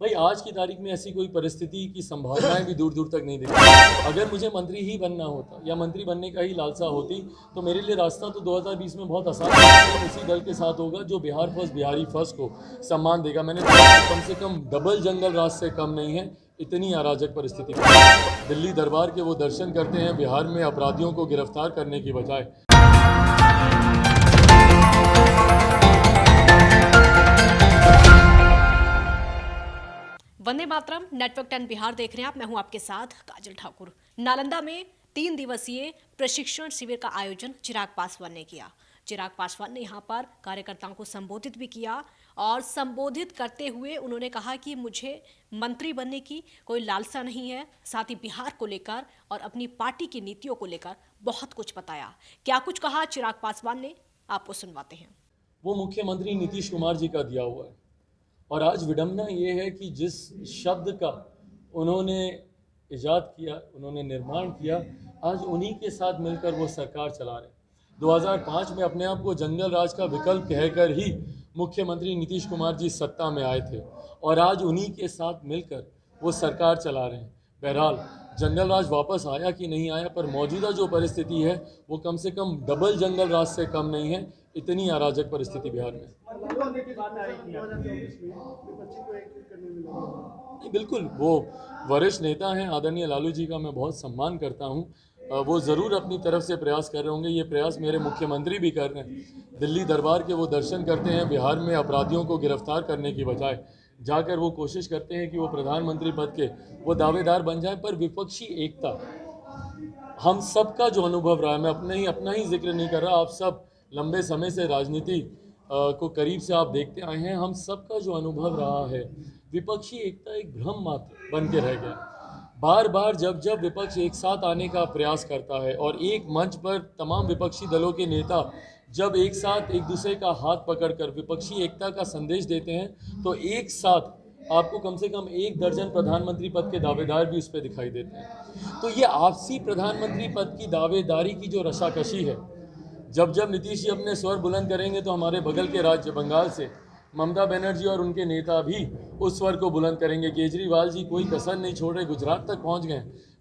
भाई आज की तारीख में ऐसी कोई परिस्थिति की संभावनाएं भी दूर दूर तक नहीं दिख रही। अगर मुझे मंत्री ही बनना होता या मंत्री बनने का ही लालसा होती तो मेरे लिए रास्ता तो 2020 में बहुत आसान था। उसी दल के साथ होगा जो बिहार फर्स्ट बिहारी फर्स्ट को सम्मान देगा। मैंने कम से कम डबल जंगल राज से कम नहीं है। इतनी अराजक परिस्थिति दिल्ली दरबार के वो दर्शन करते हैं बिहार में अपराधियों को गिरफ्तार करने की बजाय। वंदे मातरम नेटवर्क 10 बिहार देख रहे हैं आप। मैं हूं आपके साथ काजल ठाकुर। नालंदा में 3 दिवसीय प्रशिक्षण शिविर का आयोजन चिराग पासवान ने किया। चिराग पासवान ने यहां पर कार्यकर्ताओं को संबोधित भी किया और संबोधित करते हुए उन्होंने कहा कि मुझे मंत्री बनने की कोई लालसा नहीं है, साथ ही बिहार को लेकर और अपनी पार्टी की नीतियों को लेकर बहुत कुछ बताया। क्या कुछ कहा चिराग पासवान ने, आपको सुनवाते हैं। वो मुख्यमंत्री नीतीश कुमार जी का दिया हुआ है और आज विडंबना ये है कि जिस शब्द का उन्होंने इजाद किया, उन्होंने निर्माण किया, आज उन्हीं के साथ मिलकर वो सरकार चला रहे हैं। 2005 में अपने आप को जंगल राज का विकल्प कहकर ही मुख्यमंत्री नीतीश कुमार जी सत्ता में आए थे और आज उन्हीं के साथ मिलकर वो सरकार चला रहे हैं। बहरहाल जंगल राज वापस आया कि नहीं आया, पर मौजूदा जो परिस्थिति है वो कम से कम डबल जंगल राज से कम नहीं है। इतनी अराजक परिस्थिति बिहार में। बिल्कुल, वो वरिष्ठ नेता हैं, आदरणीय लालू जी का मैं बहुत सम्मान करता हूं। वो ज़रूर अपनी तरफ से प्रयास कर रहे होंगे। ये प्रयास मेरे मुख्यमंत्री भी कर रहे हैं। दिल्ली दरबार के वो दर्शन करते हैं बिहार में अपराधियों को गिरफ्तार करने की बजाय, जाकर वो कोशिश करते हैं कि वो प्रधानमंत्री पद के वो दावेदार बन जाएं। पर विपक्षी एकता हम सब का जो अनुभव रहा है, मैं अपना ही जिक्र नहीं कर रहा, आप सब लंबे समय से राजनीति को करीब से आप देखते आए हैं। हम सब का जो अनुभव रहा है, विपक्षी एकता एक भ्रम मात्र बन के रह गया। बार बार जब विपक्ष एक साथ आने का प्रयास करता है और एक मंच पर तमाम विपक्षी दलों के नेता जब एक साथ एक दूसरे का हाथ पकड़कर विपक्षी एकता का संदेश देते हैं, तो एक साथ आपको कम से कम 1 दर्जन प्रधानमंत्री पद के दावेदार भी उस पर दिखाई देते हैं। तो ये आपसी प्रधानमंत्री पद की दावेदारी की जो रशाकशी है, जब नीतीश जी अपने स्वर बुलंद करेंगे तो हमारे बगल के राज्य बंगाल से ममता बनर्जी और उनके नेता भी उस स्वर को बुलंद करेंगे। केजरीवाल जी कोई कसर नहीं छोड़ रहे, गुजरात तक पहुंच गए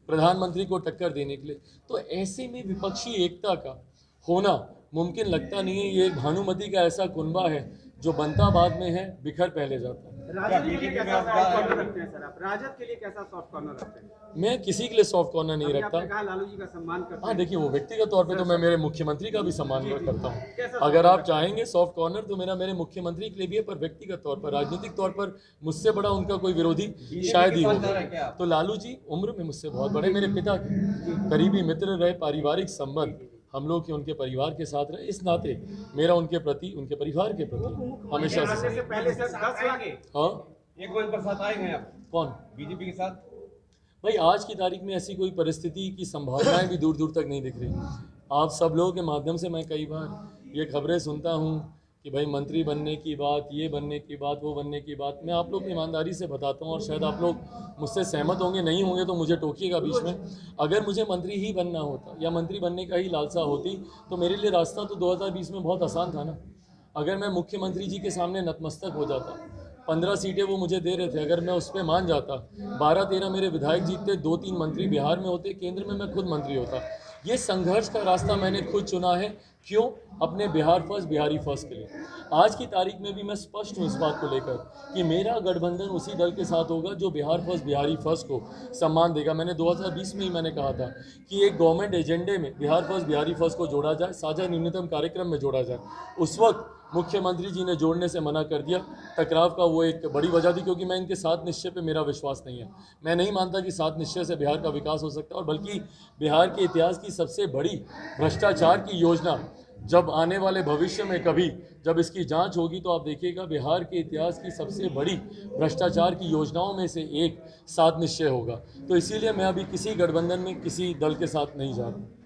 प्रधानमंत्री को टक्कर देने के लिए। तो ऐसे में विपक्षी एकता का होना मुमकिन लगता नहीं है। ये एक भानुमति का ऐसा कुनबा है जो बनता बाद में है, बिखर पहले जाता है। राजद के लिए कैसा सॉफ्ट कॉर्नर रखते हैं सर आप? राजद के लिए कैसा सॉफ्ट कॉर्नर रखते हैं? मैं किसी के लिए सॉफ्ट कॉर्नर नहीं रखता। आपने कहा लालू जी का सम्मान करते हैं। हाँ, देखिए, वो व्यक्तिगत तौर पे तो मैं मेरे मुख्यमंत्री का भी सम्मान करता हूँ। अगर आप चाहेंगे सॉफ्ट कॉर्नर तो मेरे मुख्यमंत्री के लिए भी है, पर व्यक्तिगत तौर पर, राजनीतिक तौर पर मुझसे बड़ा उनका कोई विरोधी शायद ही होगा। तो लालू जी उम्र में मुझसे बहुत बड़े, मेरे पिता के करीबी मित्र रहे, पारिवारिक संबंध हम लोग के उनके परिवार के साथ रहे। इस नाते मेरा उनके प्रति, उनके परिवार के प्रति हमेशा से पहले से 10 लाख। हाँ, एक गोल पर साथ आए हैं आप कौन बीजेपी के साथ? भाई आज की तारीख में ऐसी कोई परिस्थिति की संभावनाएं भी दूर दूर तक नहीं दिख रही। आप सब लोगों के माध्यम से मैं कई बार ये खबरें सुनता हूँ कि भाई मंत्री बनने की बात, ये बनने की बात, वो बनने की बात। मैं आप लोग की ईमानदारी से बताता हूँ और शायद आप लोग मुझसे सहमत होंगे, नहीं होंगे तो मुझे टोकिएगा बीच में। अगर मुझे मंत्री ही बनना होता या मंत्री बनने का ही लालसा होती तो मेरे लिए रास्ता तो 2020 में बहुत आसान था ना। अगर मैं मुख्यमंत्री जी के सामने नतमस्तक हो जाता, 15 सीटें वो मुझे दे रहे थे, अगर मैं उस पर मान जाता, 12-13 मेरे विधायक जीतते, 2-3 मंत्री बिहार में होते, केंद्र में मैं खुद मंत्री होता। ये संघर्ष का रास्ता मैंने खुद चुना है। क्यों? अपने बिहार फर्स्ट बिहारी फर्स्ट के लिए। आज की तारीख में भी मैं स्पष्ट हूँ इस बात को लेकर कि मेरा गठबंधन उसी दल के साथ होगा जो बिहार फर्स्ट बिहारी फर्स्ट को सम्मान देगा। मैंने 2020 में ही मैंने कहा था कि एक गवर्नमेंट एजेंडे में बिहार फर्स्ट बिहारी फर्स्ट को जोड़ा जाए, साझा न्यूनतम कार्यक्रम में जोड़ा जाए। उस वक्त मुख्यमंत्री जी ने जोड़ने से मना कर दिया। टकराव का वो एक बड़ी वजह थी, क्योंकि मैं इनके सात निश्चय पे मेरा विश्वास नहीं है। मैं नहीं मानता कि सात निश्चय से बिहार का विकास हो सकता है, और बल्कि बिहार के इतिहास की सबसे बड़ी भ्रष्टाचार की योजना जब आने वाले भविष्य में कभी जब इसकी जांच होगी तो आप देखिएगा बिहार के इतिहास की सबसे बड़ी भ्रष्टाचार की योजनाओं में से एक सात निश्चय होगा। तो इसीलिए मैं अभी किसी गठबंधन में किसी दल के साथ नहीं जा रहा।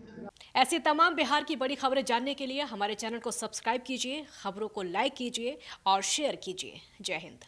ऐसी तमाम बिहार की बड़ी खबरें जानने के लिए हमारे चैनल को सब्सक्राइब कीजिए, खबरों को लाइक कीजिए और शेयर कीजिए। जय हिंद।